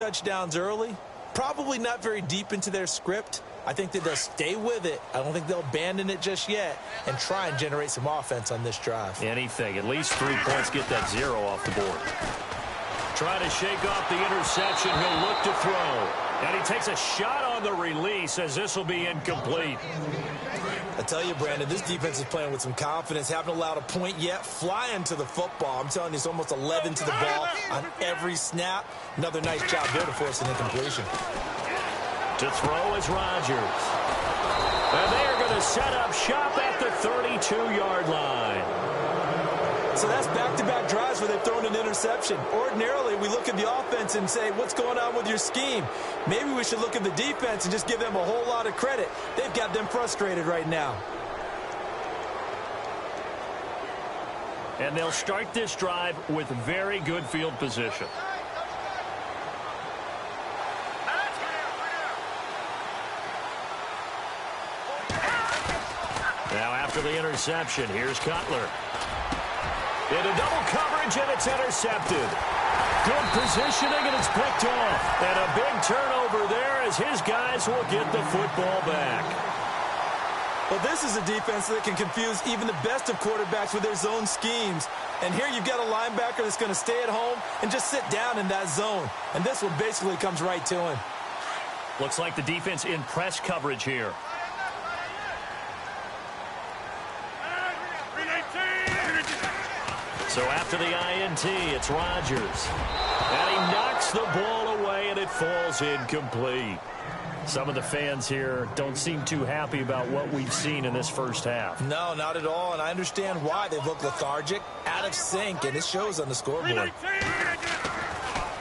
touchdowns early, probably not very deep into their script. I think that they'll stay with it. I don't think they'll abandon it just yet and try and generate some offense on this drive. Anything. At least 3 points, get that 0 off the board. Trying to shake off the interception. He'll look to throw. And he takes a shot on the release as this will be incomplete. I tell you, Brandon, this defense is playing with some confidence. Haven't allowed a point yet. Flying to the football. I'm telling you, it's almost 11 to the ball on every snap. Another nice job there to force an incompletion. To throw is Rodgers. And they are going to set up shop at the 32-yard line. So that's back-to-back drives where they've thrown an interception. Ordinarily, we look at the offense and say, what's going on with your scheme? Maybe we should look at the defense and just give them a whole lot of credit. They've got them frustrated right now. And they'll start this drive with very good field position. Now after the interception, here's Cutler. Into double coverage, and it's intercepted. Good positioning, and it's picked off. And a big turnover there as his guys will get the football back. Well, this is a defense that can confuse even the best of quarterbacks with their zone schemes. And here you've got a linebacker that's going to stay at home and just sit down in that zone. And this one basically comes right to him. Looks like the defense in press coverage here. So after the INT, it's Rodgers. And he knocks the ball away, and it falls incomplete. Some of the fans here don't seem too happy about what we've seen in this first half. No, not at all, and I understand why. They look lethargic, out of sync, and it shows on the scoreboard.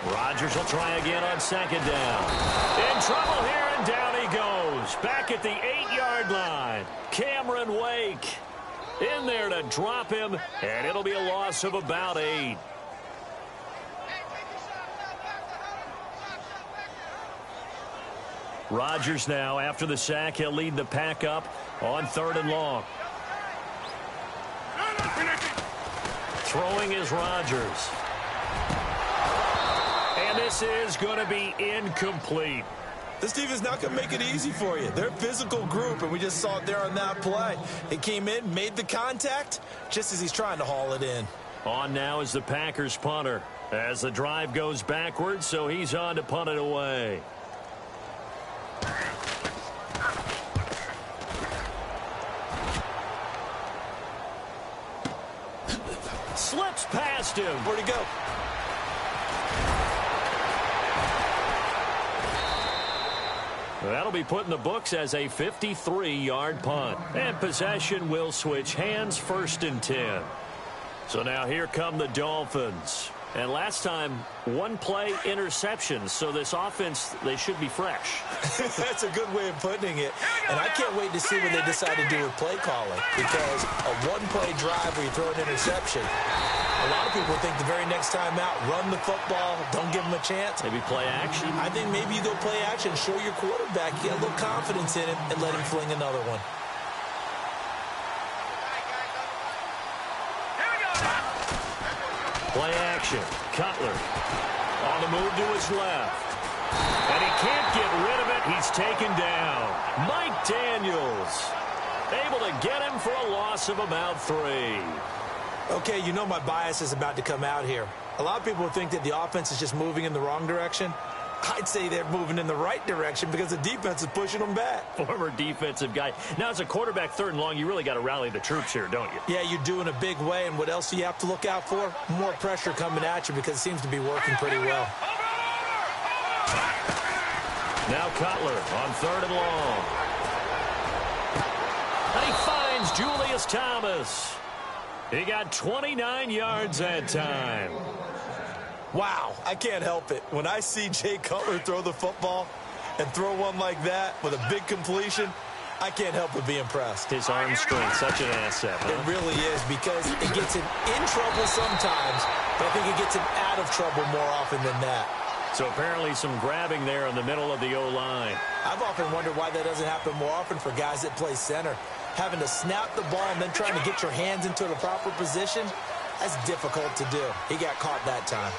Rodgers will try again on second down. In trouble here, and down he goes. Back at the 8-yard line. Cameron Wake in there to drop him, and it'll be a loss of about 8. Rodgers now, after the sack, he'll lead the pack up on 3rd and long. Throwing is Rodgers. And this is going to be incomplete. This team is not going to make it easy for you. They're a physical group, and we just saw it there on that play. He came in, made the contact, just as he's trying to haul it in. On now is the Packers punter as the drive goes backwards, so he's on to punt it away. Slips past him. Where'd he go? That'll be put in the books as a 53-yard punt. And possession will switch hands, 1st and 10. So now here come the Dolphins. And last time, 1 play interceptions. So this offense, they should be fresh. That's a good way of putting it. And I can't wait to see what they decide to do with play calling. Because a 1-play drive where you throw an interception, a lot of people think the very next time out, run the football, don't give them a chance. Maybe play action? I think maybe you go play action, show your quarterback, get a little confidence in him, and let him fling another one. Play action. Cutler on the move to his left. And he can't get rid of it. He's taken down. Mike Daniels able to get him for a loss of about 3. Okay, you know my bias is about to come out here. A lot of people think that the offense is just moving in the wrong direction. I'd say they're moving in the right direction because the defense is pushing them back. Former defensive guy. Now, as a quarterback 3rd and long, you really got to rally the troops here, don't you? Yeah, you're doing a big way, and what else do you have to look out for? More pressure coming at you because it seems to be working pretty well. Now Cutler on 3rd and long. And he finds Julius Thomas. He got 29 yards that time. Wow, I can't help it. When I see Jay Cutler throw the football and throw one like that with a big completion, I can't help but be impressed. His arm strength, such an asset, huh? It really is because it gets him in trouble sometimes, but I think it gets him out of trouble more often than that. So apparently some grabbing there in the middle of the O-line. I've often wondered why that doesn't happen more often for guys that play center. Having to snap the ball and then trying to get your hands into the proper position, that's difficult to do. He got caught that time.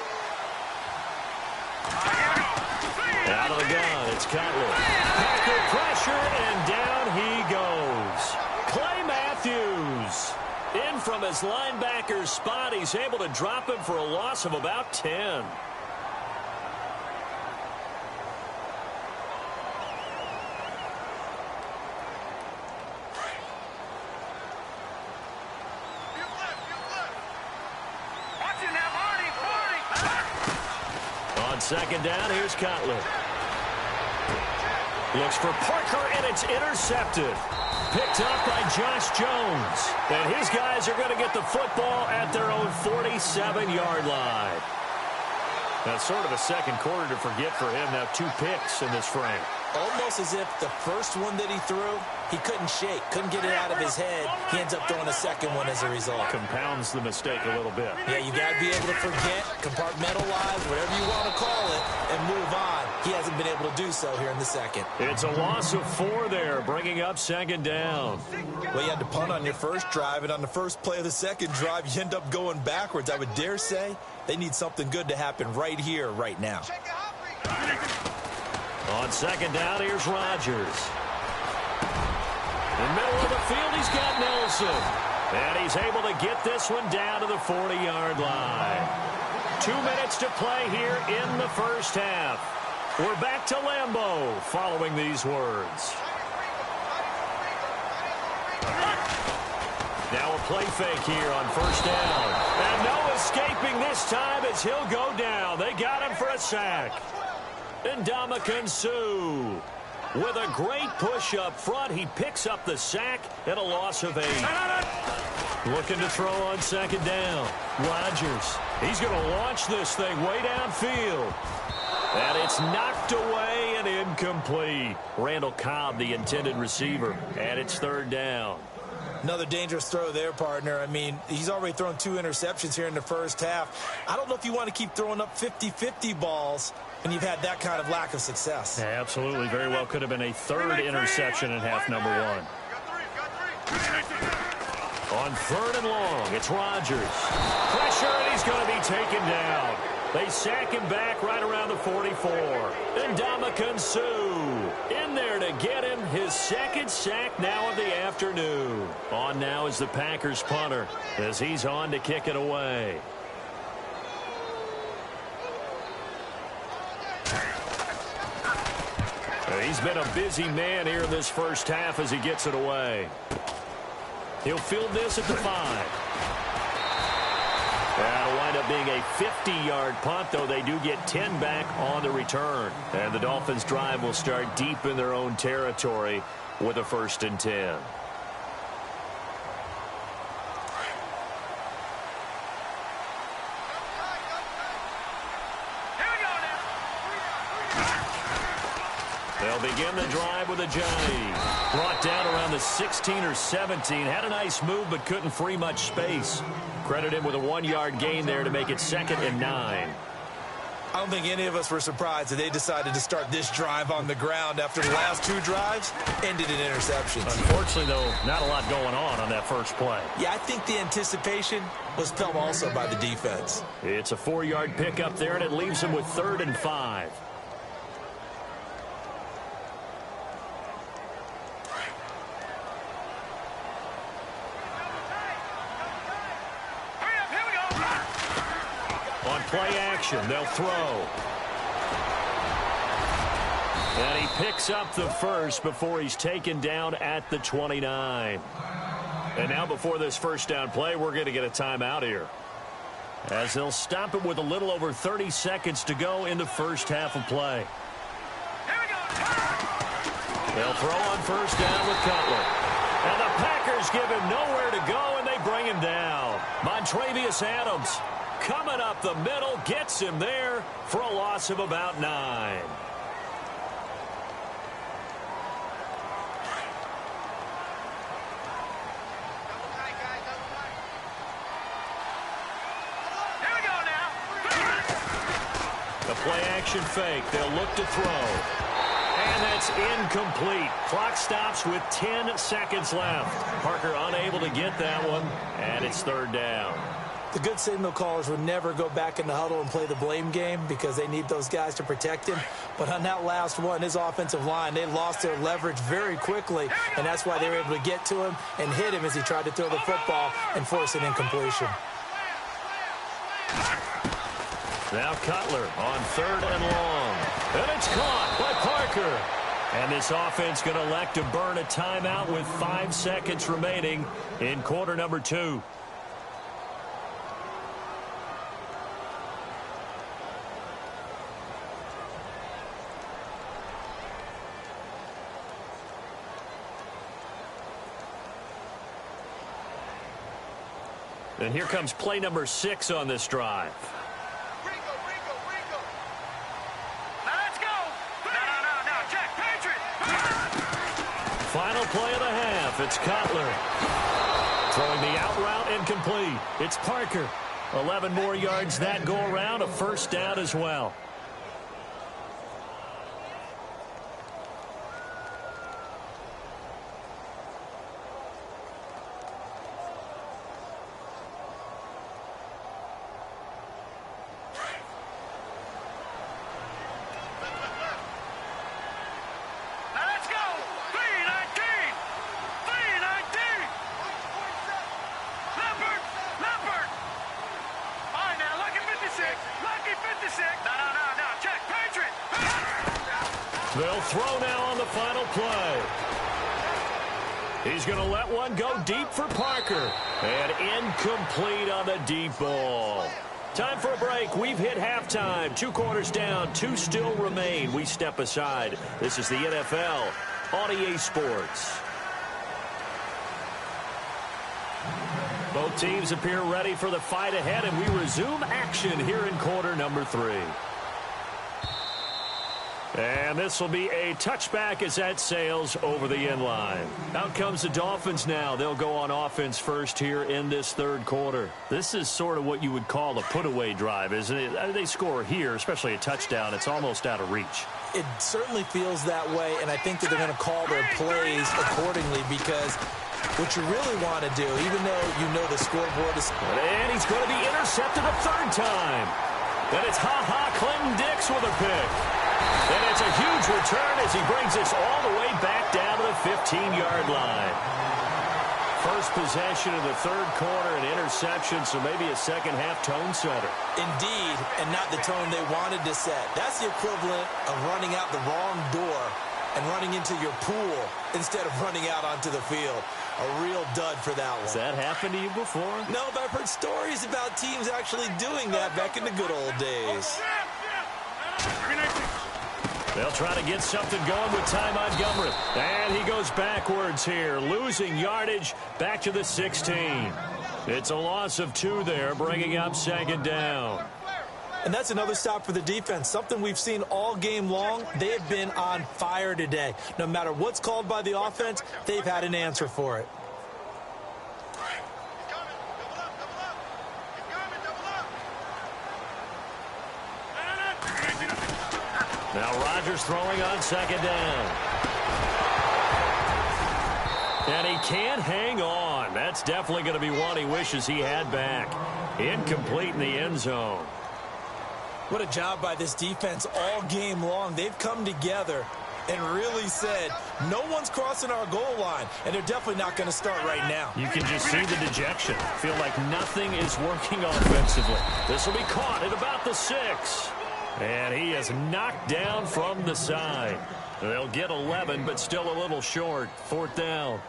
Out of the gun, it's Cutler. Packer pressure, and down he goes. Clay Matthews. In from his linebacker's spot, he's able to drop him for a loss of about 10. On second down, here's Cutler. Looks for Parker, and it's intercepted. Picked up by Josh Jones. And his guys are going to get the football at their own 47-yard line. That's sort of a second quarter to forget for him. Now 2 picks in this frame. Almost as if the first one that he threw, he couldn't shake, couldn't get it out of his head. He ends up throwing a second one as a result. Compounds the mistake a little bit. Yeah, you got to be able to forget, compartmentalize, whatever you want to call it, and move on. He hasn't been able to do so here in the second. It's a loss of 4 there, bringing up second down. Well, you had to punt on your first drive, and on the first play of the second drive, you end up going backwards. I would dare say they need something good to happen right here, right now. On second down, here's Rodgers. In the middle of the field, he's got Nelson. And he's able to get this one down to the 40-yard line. 2 minutes to play here in the first half. We're back to Lambeau following these words. Now a play fake here on first down. And no escaping this time as he'll go down. They got him for a sack. And Ndamukong Suh with a great push up front. He picks up the sack and a loss of 8. Looking to throw on second down. Rodgers. He's going to launch this thing way downfield. And it's knocked away and incomplete. Randall Cobb, the intended receiver. And it's third down. Another dangerous throw there, partner. I mean, he's already thrown 2 interceptions here in the first half. I don't know if you want to keep throwing up 50-50 balls when you've had that kind of lack of success. Yeah, absolutely. Very well could have been a third interception in half number 1. On third and long, it's Rodgers. Pressure, and he's going to be taken down. They sack him back right around the 44. And Ndamukong Suh in there to get him his second sack now of the afternoon. On now is the Packers punter as he's on to kick it away. He's been a busy man here in this first half as he gets it away. He'll field this at the 5. That'll wind up being a 50-yard punt, though they do get 10 back on the return. And the Dolphins' drive will start deep in their own territory with a 1st and 10. They'll begin the drive with a jive. Brought down around the 16 or 17. Had a nice move, but couldn't free much space. Credit him with a 1-yard gain there to make it 2nd and 9. I don't think any of us were surprised that they decided to start this drive on the ground after the last 2 drives ended in interceptions. Unfortunately, though, not a lot going on that first play. Yeah, I think the anticipation was felt also by the defense. It's a 4-yard pickup there, and it leaves them with 3rd and 5. Play action. They'll throw. And he picks up the first before he's taken down at the 29. And now before this first down play, we're going to get a timeout here, as they'll stop it with a little over 30 seconds to go in the first half of play. They'll throw on first down with Cutler. And the Packers give him nowhere to go, and they bring him down. Montravius Adams coming up the middle, gets him there for a loss of about 9. The play action fake. They'll look to throw. And that's incomplete. Clock stops with 10 seconds left. Parker unable to get that one, and it's 3rd down. The good signal callers would never go back in the huddle and play the blame game because they need those guys to protect him. But on that last one, his offensive line, they lost their leverage very quickly, and that's why they were able to get to him and hit him as he tried to throw the football and force an incompletion. Now Cutler on 3rd and long. And it's caught by Parker. And this offense going to elect to burn a timeout with 5 seconds remaining in quarter number 2. And here comes play number 6 on this drive. Final play of the half. It's Cutler. Throwing the out route incomplete. It's Parker. 11 more yards that go around. A first down as well. They'll throw now on the final play. He's going to let one go deep for Parker. And incomplete on the deep ball. Time for a break. We've hit halftime. 2 quarters down. 2 still remain. We step aside. This is the NFL on EA Sports. Both teams appear ready for the fight ahead, and we resume action here in quarter number 3. And this will be a touchback as that sails over the end line. Out comes the Dolphins now. They'll go on offense first here in this 3rd quarter. This is sort of what you would call a put-away drive, isn't it? They score here, especially a touchdown. It's almost out of reach. It certainly feels that way, and I think that they're going to call their plays accordingly because what you really want to do, even though you know the scoreboard is... And he's going to be intercepted a 3rd time. Then it's Clinton Dix with a pick. And it's a huge return as he brings us all the way back down to the 15-yard line. First possession of the 3rd quarter, an interception, so maybe a second-half tone setter. Indeed, and not the tone they wanted to set. That's the equivalent of running out the wrong door and running into your pool instead of running out onto the field. A real dud for that one. Has that happened to you before? No, but I've heard stories about teams actually doing that back in the good old days. They'll try to get something going with Ty Montgomery. And he goes backwards here, losing yardage back to the 16. It's a loss of 2 there, bringing up 2nd down. And that's another stop for the defense, something we've seen all game long. They have been on fire today. No matter what's called by the offense, they've had an answer for it. Now Rodgers throwing on 2nd down. And he can't hang on. That's definitely going to be one he wishes he had back. Incomplete in the end zone. What a job by this defense all game long. They've come together and really said, no one's crossing our goal line, and they're definitely not going to start right now. You can just see the dejection. Feel like nothing is working offensively. This will be caught at about the 6. And he is knocked down from the side. They'll get 11, but still a little short. 4th down.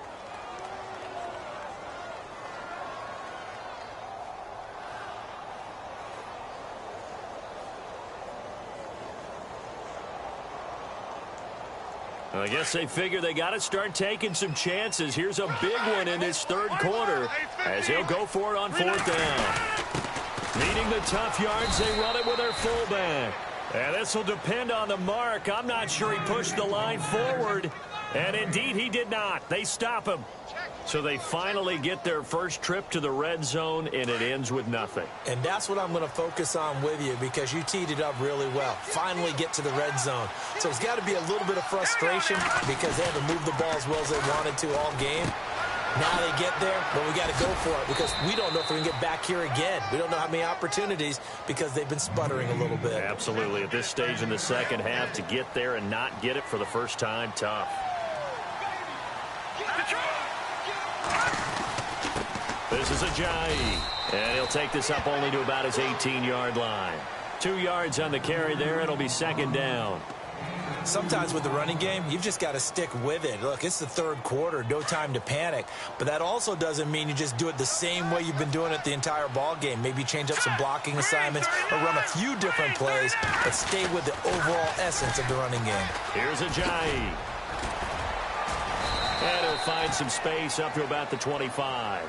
I guess they figure they got to start taking some chances. Here's a big one in this 3rd quarter as he'll go for it on 4th down. Needing the tough yards, they run it with their fullback. And this will depend on the mark. I'm not sure he pushed the line forward. And indeed, he did not. They stop him. So they finally get their first trip to the red zone, and it ends with nothing. And that's what I'm going to focus on with you because you teed it up really well. Finally get to the red zone. So it's got to be a little bit of frustration because they haven't moved the ball as well as they wanted to all game. Now they get there, but we got to go for it because we don't know if we can get back here again. We don't know how many opportunities because they've been sputtering a little bit. Absolutely. At this stage in the second half, to get there and not get it for the first time, tough. This is Ajayi, and he'll take this up only to about his 18-yard line. 2 yards on the carry there. It'll be second down. Sometimes with the running game, you've just got to stick with it. Look, it's the third quarter, no time to panic. But that also doesn't mean you just do it the same way you've been doing it the entire ball game. Maybe change up some blocking assignments or run a few different plays, but stay with the overall essence of the running game. Here's Ajayi. And he'll find some space up to about the 25.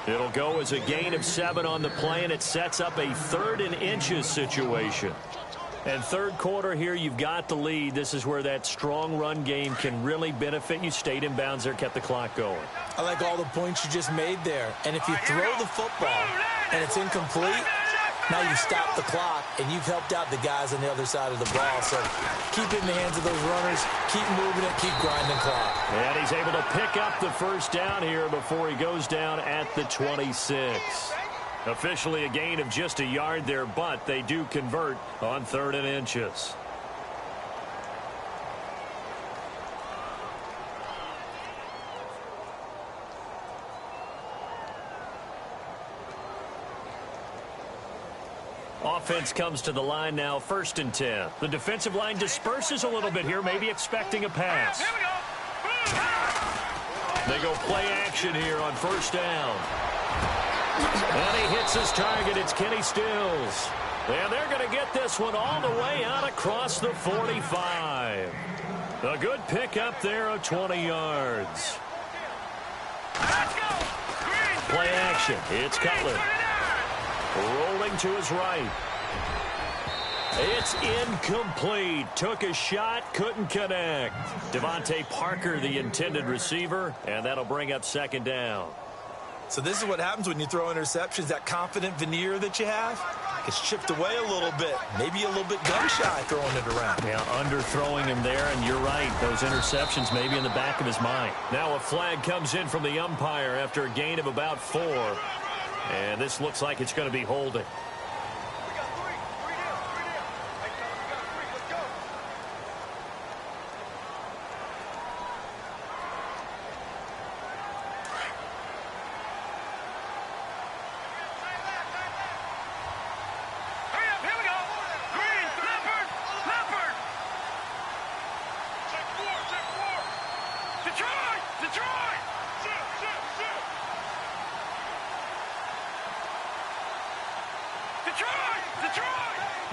It'll go as a gain of 7 on the play, and it sets up a 3rd and inches situation. And third quarter here, you've got the lead. This is where that strong run game can really benefit you. Stayed in bounds there, kept the clock going. I like all the points you just made there. And if you throw the football and it's incomplete, now you stop the clock, and you've helped out the guys on the other side of the ball. So keep it in the hands of those runners, keep moving it, keep grinding clock. And he's able to pick up the first down here before he goes down at the 26. Officially a gain of just a yard there, but they do convert on 3rd and inches. Offense comes to the line now, 1st and 10. The defensive line disperses a little bit here, maybe expecting a pass. They go play action here on 1st down. And he hits his target. It's Kenny Stills. And they're going to get this one all the way out across the 45. A good pickup there of 20 yards. Play action. It's Cutler. Rolling to his right. It's incomplete. Took a shot, couldn't connect. Devontae Parker, the intended receiver, and that'll bring up 2nd down. So this is what happens when you throw interceptions. That confident veneer that you have, it's chipped away a little bit. Maybe a little bit gun-shy throwing it around. Yeah, underthrowing him there, and you're right. Those interceptions may be in the back of his mind. Now a flag comes in from the umpire after a gain of about 4. And this looks like it's going to be holding.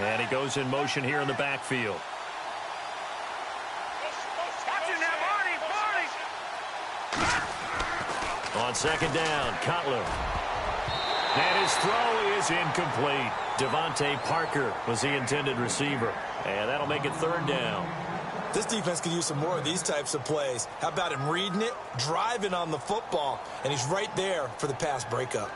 And he goes in motion here in the backfield. On 2nd down, Cutler. And his throw is incomplete. Devontae Parker was the intended receiver. And that'll make it 3rd down. This defense could use some more of these types of plays. How about him reading it, driving on the football, and he's right there for the pass breakup.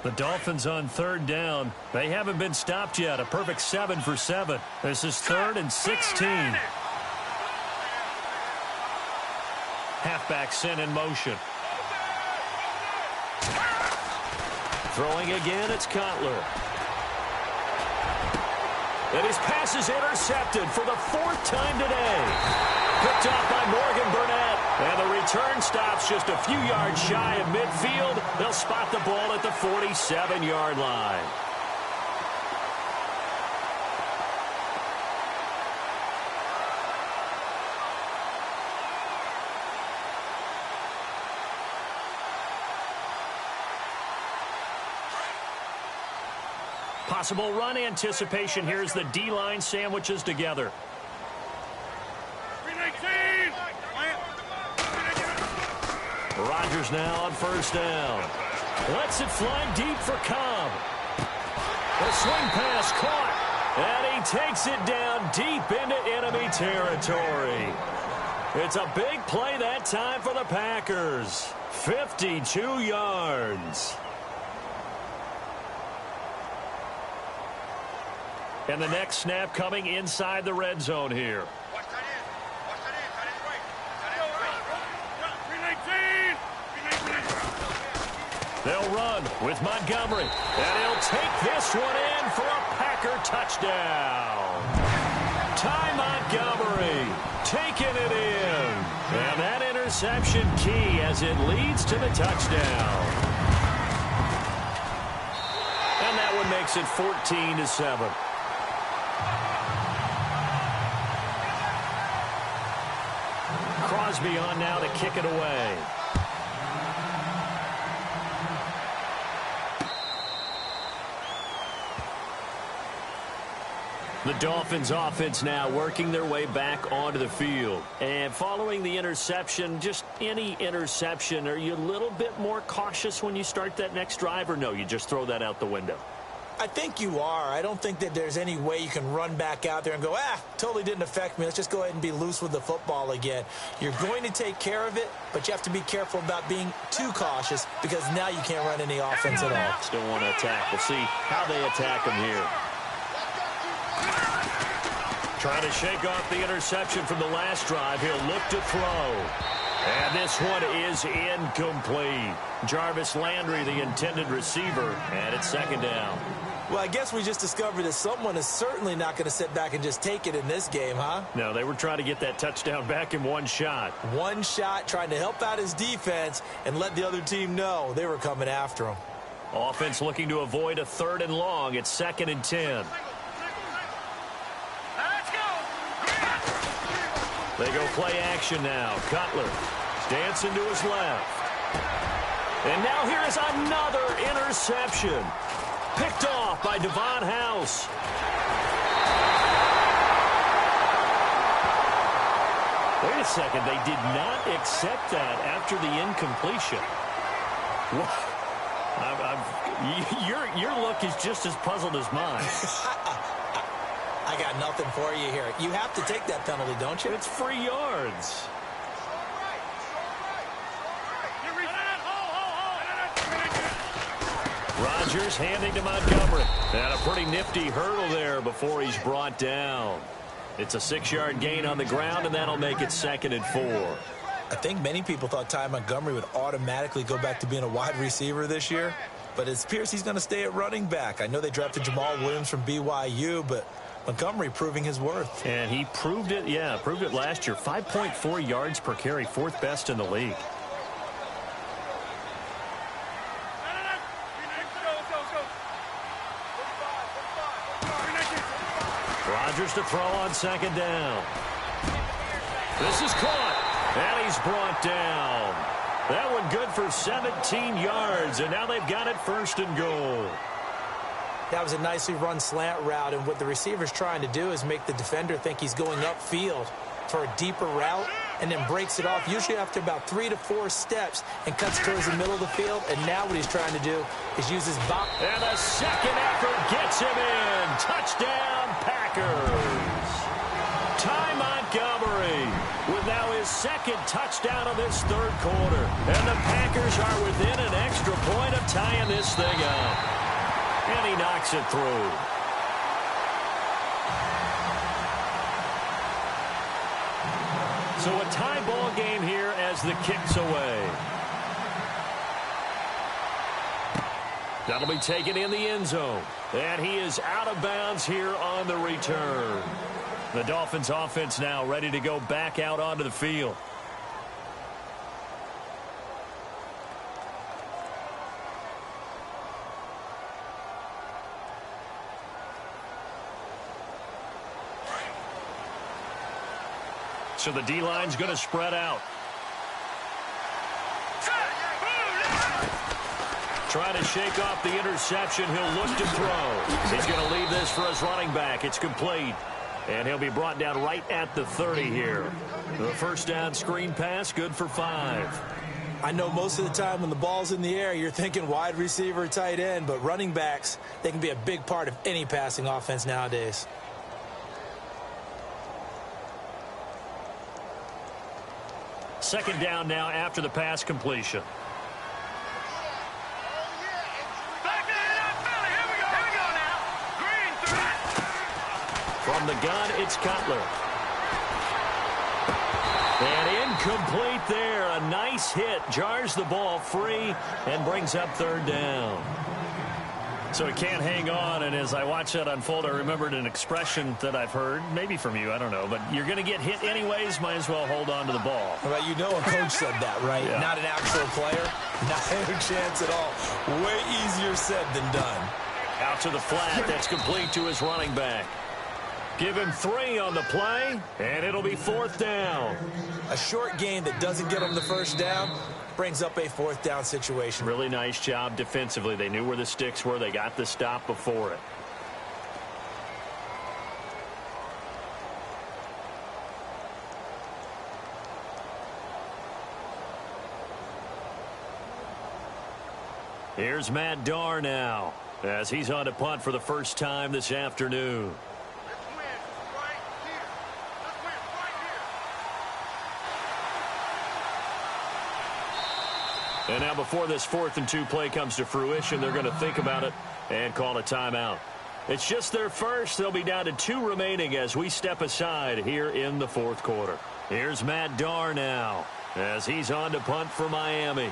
The Dolphins on 3rd down. They haven't been stopped yet. A perfect 7 for 7. This is 3rd and 16. Halfback sent in motion. Throwing again, it's Cutler. And his pass is intercepted for the 4th time today. Picked off by Morgan Burnett. And the return stops just a few yards shy of midfield. They'll spot the ball at the 47-yard line. Possible run anticipation here as the D-line sandwiches together. Rodgers now on 1st down. Lets it fly deep for Cobb. The swing pass caught. And he takes it down deep into enemy territory. It's a big play that time for the Packers. 52 yards. And the next snap coming inside the red zone here. They'll run with Montgomery. And he'll take this one in for a Packer touchdown. Ty Montgomery taking it in. And that interception key as it leads to the touchdown. And that one makes it 14-7. Crosby on now to kick it away. The Dolphins offense now working their way back onto the field. And following the interception, just any interception, are you a little bit more cautious when you start that next drive, or no, you just throw that out the window? I think you are. I don't think that there's any way you can run back out there and go, totally didn't affect me. Let's just go ahead and be loose with the football again. You're going to take care of it, but you have to be careful about being too cautious because now you can't run any offense at all. Still want to attack. We'll see how they attack them here. Trying to shake off the interception from the last drive. He'll look to throw. And this one is incomplete. Jarvis Landry, the intended receiver, and it's second down. Well, I guess we just discovered that someone is certainly not going to sit back and just take it in this game, huh? No, they were trying to get that touchdown back in one shot. One shot, trying to help out his defense and let the other team know they were coming after him. Offense looking to avoid a 3rd and long. It's 2nd and 10. They go play action now. Cutler dancing to his left. And now here is another interception. Picked off by Devon House. Wait a second. They did not accept that after the incompletion. Your look is just as puzzled as mine. I got nothing for you here. You have to take that penalty, don't you? It's free yards. Rodgers handing to Montgomery. And a pretty nifty hurdle there before he's brought down. It's a 6-yard gain on the ground, and that'll make it 2nd and 4. I think many people thought Ty Montgomery would automatically go back to being a wide receiver this year, but it appears he's going to stay at running back. I know they drafted Jamal Williams from BYU, but Montgomery proving his worth. And he proved it, proved it last year. 5.4 yards per carry, 4th best in the league. Rodgers to throw on 2nd down. This is caught, and he's brought down. That one good for 17 yards, and now they've got it 1st and goal. That was a nicely run slant route, and what the receiver's trying to do is make the defender think he's going upfield for a deeper route and then breaks it off, usually after about 3 to 4 steps, and cuts towards the middle of the field. And now what he's trying to do is use his body. And the second effort gets him in. Touchdown, Packers. Ty Montgomery with now his 2nd touchdown of this 3rd quarter. And the Packers are within an extra point of tying this thing up. And he knocks it through. So a tie ball game here as the kick's away. That'll be taken in the end zone. And he is out of bounds here on the return. The Dolphins offense now ready to go back out onto the field. So the D-line's going to spread out. Trying to shake off the interception. He'll look to throw. He's going to leave this for his running back. It's complete. And he'll be brought down right at the 30 here. The first down screen pass, good for 5. I know most of the time when the ball's in the air, you're thinking wide receiver, tight end, but running backs, they can be a big part of any passing offense nowadays. Second down now after the pass completion. From the gun, it's Cutler. And incomplete there. A nice hit. Jars the ball free and brings up third down. So he can't hang on, and as I watch that unfold, I remembered an expression that I've heard, maybe from you, I don't know, but you're going to get hit anyways, might as well hold on to the ball. Well, you know a coach said that, right? Yeah. Not an actual player. Not a chance at all. Way easier said than done. Out to the flat. That's complete to his running back. Give him 3 on the play, and it'll be fourth down. A short gain that doesn't get him the first down brings up a fourth down situation. Really nice job defensively. They knew where the sticks were. They got the stop before it. Here's Matt Darr now, as he's on to punt for the first time this afternoon. And now before this 4th and 2 play comes to fruition, they're going to think about it and call a timeout. It's just their first. They'll be down to 2 remaining as we step aside here in the 4th quarter. Here's Matt Darr now as he's on to punt for Miami.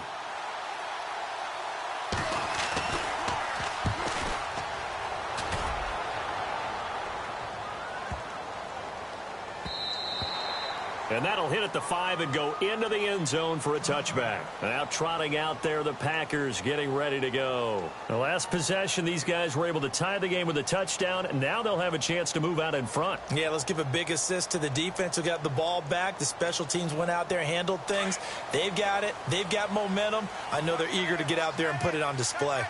And that'll hit at the 5 and go into the end zone for a touchback. Now trotting out there, the Packers getting ready to go. The last possession, these guys were able to tie the game with a touchdown, and now they'll have a chance to move out in front. Yeah, let's give a big assist to the defense who got the ball back. The special teams went out there, handled things. They've got it. They've got momentum. I know they're eager to get out there and put it on display.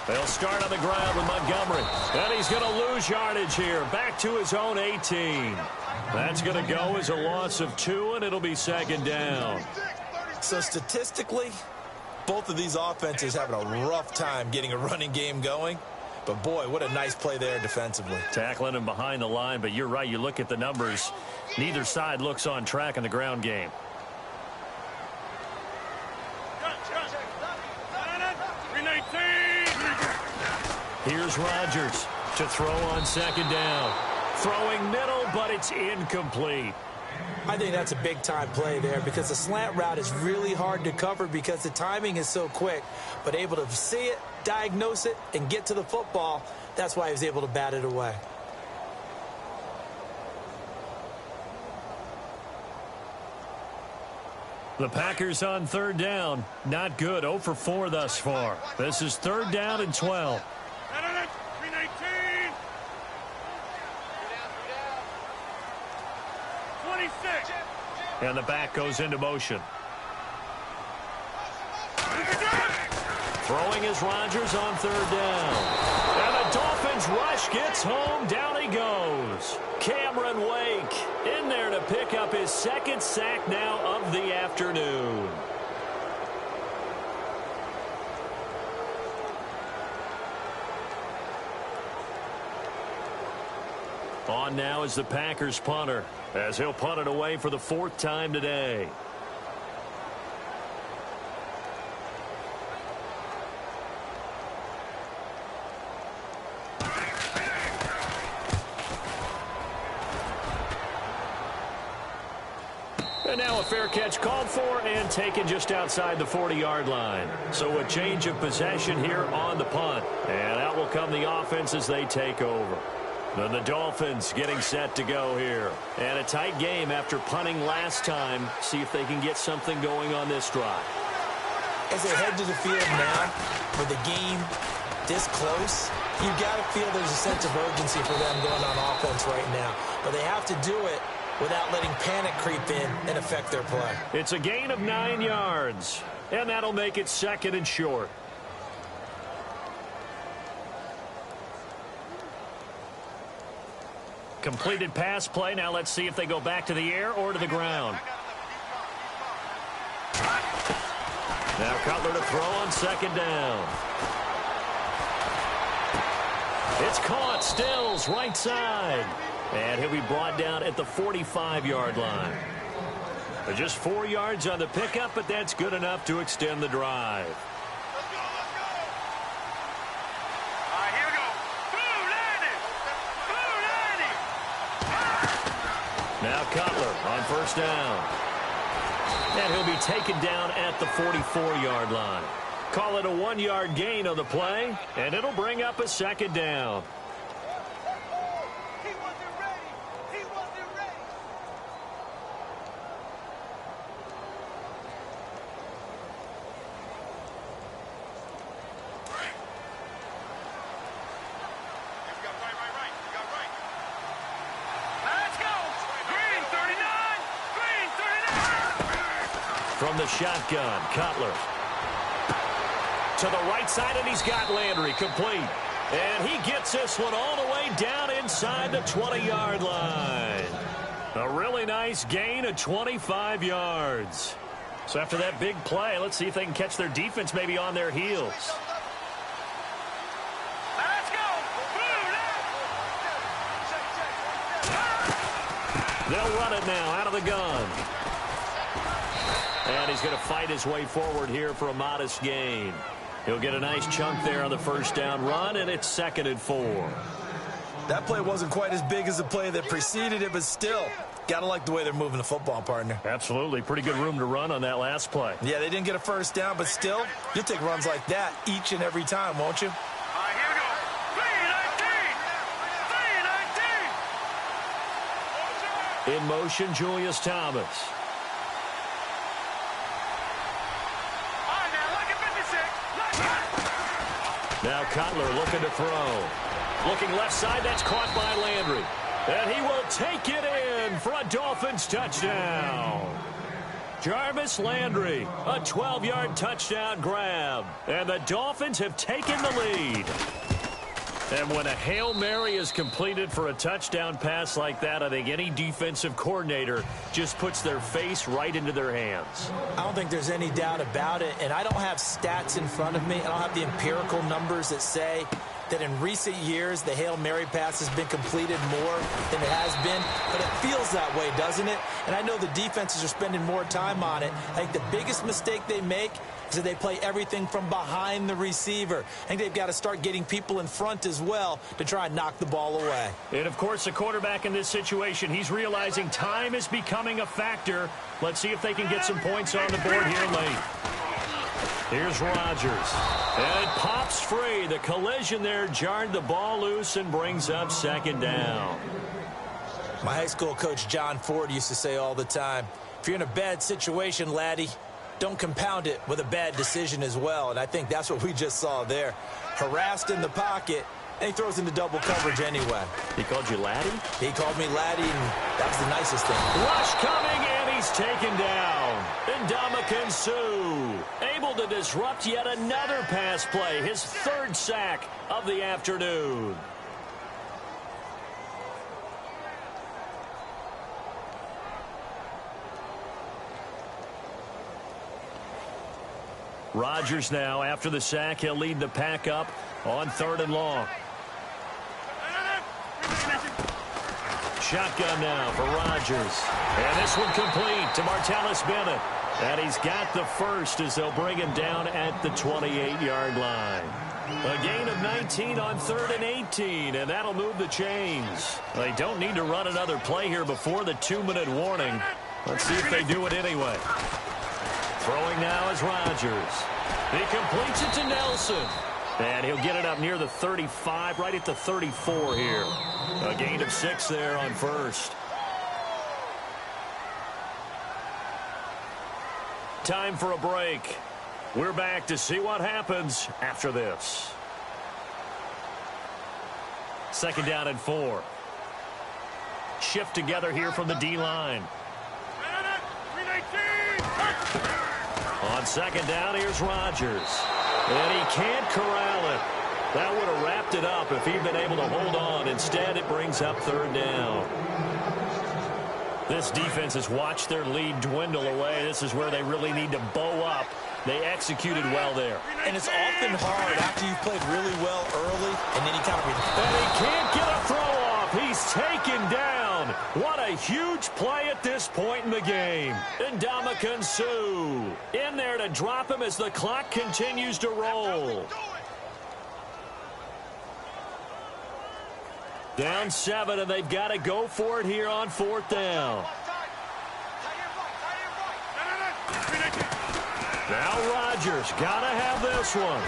They'll start on the ground with Montgomery. And he's going to lose yardage here. Back to his own 18. That's going to go as a loss of 2, and it'll be second down. So statistically, both of these offenses having a rough time getting a running game going. But, boy, what a nice play there defensively. Tackling him behind the line, but you're right. You look at the numbers. Neither side looks on track in the ground game. Here's Rodgers to throw on second down. Throwing middle, but it's incomplete. I think that's a big-time play there because the slant route is really hard to cover because the timing is so quick. But able to see it, diagnose it, and get to the football, that's why he was able to bat it away. The Packers on third down. Not good. 0 for 4 thus far. This is third down and 12. And the back goes into motion. Throwing is Rodgers on third down. And the Dolphins rush gets home. Down he goes. Cameron Wake in there to pick up his second sack now of the afternoon. On now is the Packers punter, as he'll punt it away for the 4th time today. And now a fair catch called for and taken just outside the 40-yard line. So a change of possession here on the punt. And out will come the offense as they take over. And the Dolphins getting set to go here. And a tight game after punting last time. See if they can get something going on this drive. As they head to the field now, with the game this close, you've got to feel there's a sense of urgency for them going on offense right now. But they have to do it without letting panic creep in and affect their play. It's a gain of 9 yards. And that'll make it second and short. Completed pass play. Now let's see if they go back to the air or to the ground. Now Cutler to throw on second down. It's caught. Stills right side. And he'll be brought down at the 45-yard line. Just 4 yards on the pickup, but that's good enough to extend the drive. Now Cutler on first down. And he'll be taken down at the 44-yard line. Call it a 1-yard gain on the play, and it'll bring up a second down. From the shotgun, Cutler. To the right side, and he's got Landry complete. And he gets this one all the way down inside the 20-yard line. A really nice gain of 25 yards. So after that big play, let's see if they can catch their defense maybe on their heels. Let's go. They'll run it now out of the gun. And he's going to fight his way forward here for a modest gain. He'll get a nice chunk there on the first down run, and it's 2nd and 4. That play wasn't quite as big as the play that preceded it, but still, got to like the way they're moving the football, partner. Absolutely. Pretty good room to run on that last play. Yeah, they didn't get a first down, but still, you'll take runs like that each and every time, won't you? All right, here we go. 3-19. 3-19. In motion, Julius Thomas. Now Cutler looking to throw. Looking left side, that's caught by Landry. And he will take it in for a Dolphins touchdown. Jarvis Landry, a 12-yard touchdown grab. And the Dolphins have taken the lead. And when a Hail Mary is completed for a touchdown pass like that, I think any defensive coordinator just puts their face right into their hands. I don't think there's any doubt about it, and I don't have stats in front of me. I don't have the empirical numbers that say that in recent years the Hail Mary pass has been completed more than it has been, but it feels that way, doesn't it? And I know the defenses are spending more time on it. I think the biggest mistake they make is that they play everything from behind the receiver. I think they've got to start getting people in front as well to try and knock the ball away. And, of course, the quarterback in this situation, he's realizing time is becoming a factor. Let's see if they can get some points on the board here late. Here's Rodgers. And it pops free. The collision there jarred the ball loose and brings up 2nd down. My high school coach, John Ford, used to say all the time, if you're in a bad situation, laddie, don't compound it with a bad decision as well. And I think that's what we just saw there. Harassed in the pocket, and he throws into double coverage anyway. He called you laddie? He called me laddie, and that was the nicest thing. Rush coming, and he's taken down. Ndamukong Suh able to disrupt yet another pass play. His 3rd sack of the afternoon. Rodgers now, after the sack, he'll lead the pack up on 3rd and long. Shotgun now for Rodgers. And this one complete to Martellus Bennett. And he's got the first as they'll bring him down at the 28-yard line. A gain of 19 on 3rd and 18, and that'll move the chains. They don't need to run another play here before the 2-minute warning. Let's see if they do it anyway. Throwing now is Rodgers. He completes it to Nelson. And he'll get it up near the 35, right at the 34 here. A gain of 6 there on first. Time for a break. We're back to see what happens after this. 2nd down and 4. Shift together here from the D-line. On 2nd down, here's Rodgers. And he can't corral it. That would have wrapped it up if he'd been able to hold on. Instead, it brings up 3rd down. This defense has watched their lead dwindle away. This is where they really need to bow up. They executed well there. And it's often hard after you've played really well early, and then you kind of... And he can't get a throw off. He's taken down. What a huge play at this point in the game. Ndamukong Suh in there to drop him as the clock continues to roll. Down 7, and they've got to go for it here on 4th down. Now Rodgers got to have this one.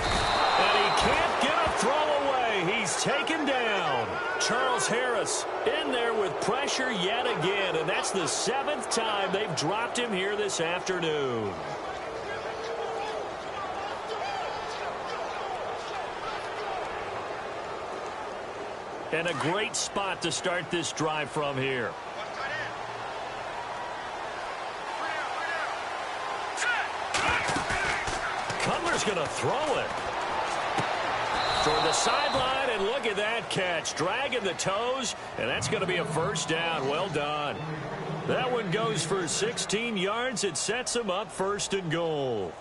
And he can't get a throw away. He's taken down. Charles Harris in there with pressure yet again, and that's the 7th time they've dropped him here this afternoon. And a great spot to start this drive from here. Cutler's going to throw it toward the sideline, and look at that catch. Dragging the toes, and that's going to be a first down. Well done. That one goes for 16 yards. It sets him up 1st and goal.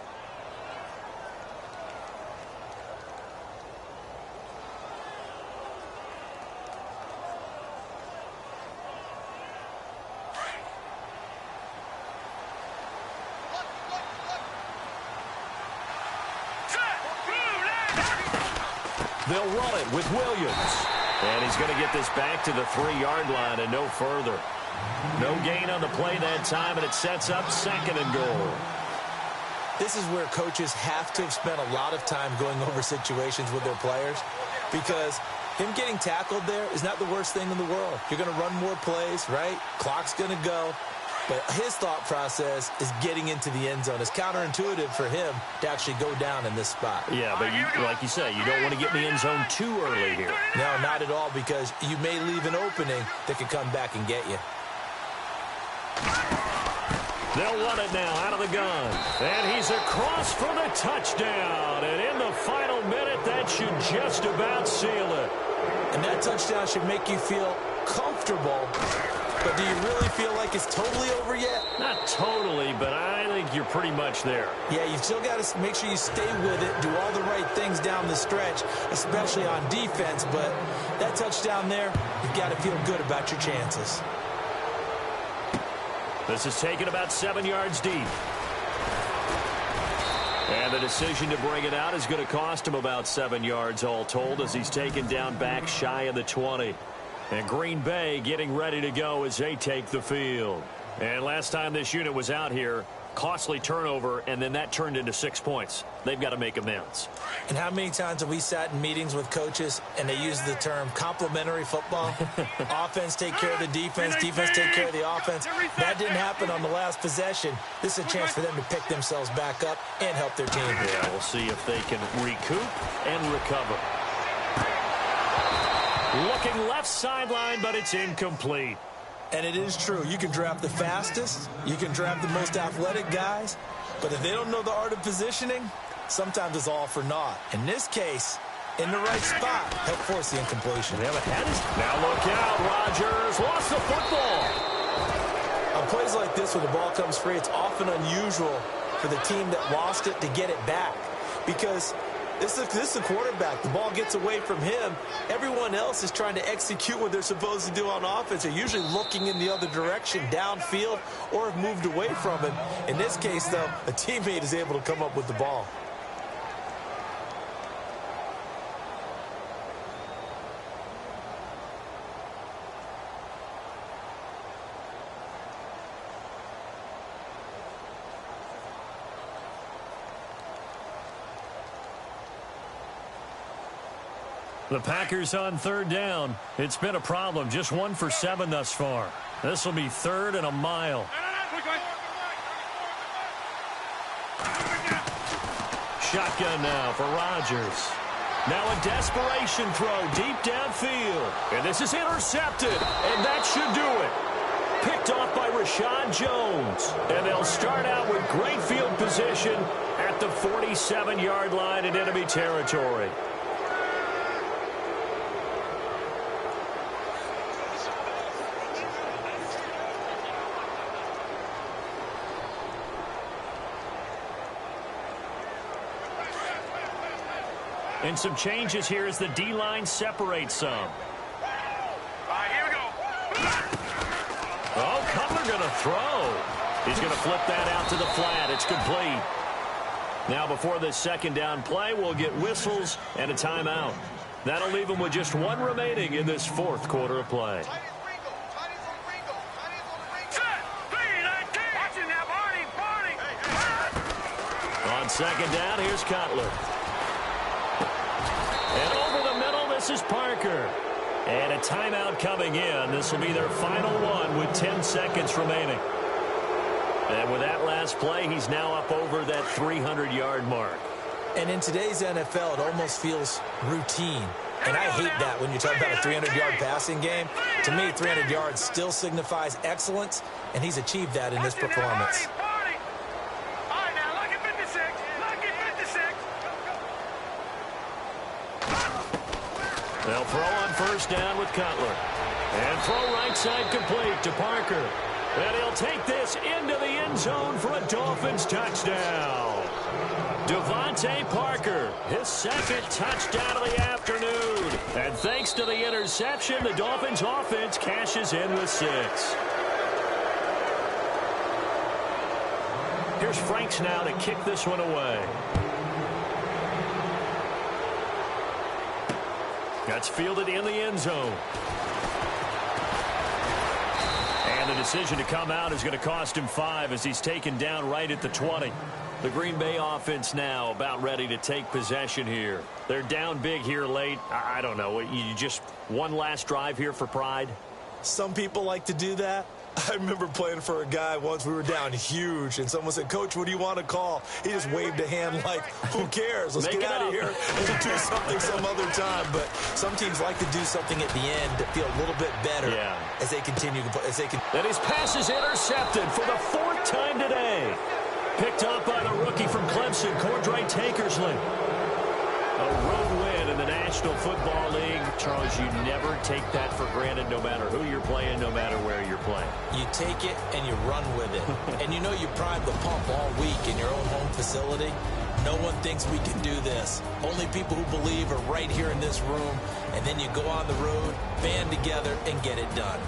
They'll run it with Williams. And he's going to get this back to the 3-yard line and no further. No gain on the play that time, and it sets up 2nd and goal. This is where coaches have to have spent a lot of time going over situations with their players, because him getting tackled there is not the worst thing in the world. You're going to run more plays, right? Clock's going to go. But his thought process is getting into the end zone. It's counterintuitive for him to actually go down in this spot. Yeah, but like you say, you don't want to get in the end zone too early here. No, not at all, because you may leave an opening that could come back and get you. They'll run it now out of the gun. And he's across for the touchdown. And in the final minute, that should just about seal it. And that touchdown should make you feel comfortable. But do you really feel like it's totally over yet? Not totally, but I think you're pretty much there. Yeah, you've still got to make sure you stay with it, do all the right things down the stretch, especially on defense. But that touchdown there, you've got to feel good about your chances. This is taken about 7 yards deep. And the decision to bring it out is going to cost him about 7 yards all told, as he's taken down back shy of the 20. And Green Bay getting ready to go as they take the field. And last time this unit was out here, costly turnover, and then that turned into 6 points. They've got to make amends. And how many times have we sat in meetings with coaches and they use the term complementary football? Offense take care of the defense, defense take care of the offense. That didn't happen on the last possession. This is a chance for them to pick themselves back up and help their team. Yeah, we'll see if they can recoup and recover. Looking left sideline, but it's incomplete. And it is true. You can draft the fastest. You can draft the most athletic guys. But if they don't know the art of positioning, sometimes it's all for naught. In this case, in the right spot, help force the incompletion. Now look out. Rodgers lost the football. On plays like this where the ball comes free, it's often unusual for the team that lost it to get it back. Because this is the quarterback. The ball gets away from him. Everyone else is trying to execute what they're supposed to do on offense. They're usually looking in the other direction, downfield, or have moved away from him. In this case, though, a teammate is able to come up with the ball. The Packers on 3rd down. It's been a problem. Just 1 for 7 thus far. This will be 3rd and a mile. Shotgun now for Rodgers. Now a desperation throw deep downfield. And this is intercepted. And that should do it. Picked off by Rashad Jones. And they'll start out with great field position at the 47-yard line in enemy territory. And some changes here as the D-line separates some. All right, here we go. Oh, Cutler going to throw. He's going to flip that out to the flat. It's complete. Now before this 2nd down play, we'll get whistles and a timeout. That'll leave him with just one remaining in this fourth quarter of play. On second down, here's Cutler. And over the middle, this is Parker. And a timeout coming in. This will be their final one with 10 seconds remaining. And with that last play, he's now up over that 300-yard mark. And in today's NFL, it almost feels routine. And I hate that when you talk about a 300-yard passing game. To me, 300 yards still signifies excellence, and he's achieved that in this performance. They'll throw on first down with Cutler. And throw right side complete to Parker. And he'll take this into the end zone for a Dolphins touchdown. Devontae Parker, his second touchdown of the afternoon. And thanks to the interception, the Dolphins offense cashes in with 6. Here's Franks now to kick this one away. That's fielded in the end zone. And the decision to come out is going to cost him 5 as he's taken down right at the 20. The Green Bay offense now about ready to take possession here. They're down big here late. I don't know. You just one last drive here for pride? Some people like to do that. I remember playing for a guy once. We were down huge, and someone said, "Coach, what do you want to call?" He just waved a hand like, who cares? Let's get out of here and do something some other time. But some teams like to do something at the end to feel a little bit better as they continue to play. And his pass is intercepted for the 4th time today. Picked up by the rookie from Clemson, Cordray Tankersley. A road win in the National Football League. Charles, you never take that for granted no matter who you're playing, no matter where you're playing. You take it and you run with it. And you know you prime the pump all week in your own home facility. No one thinks we can do this. Only people who believe are right here in this room. And then you go on the road, band together, and get it done.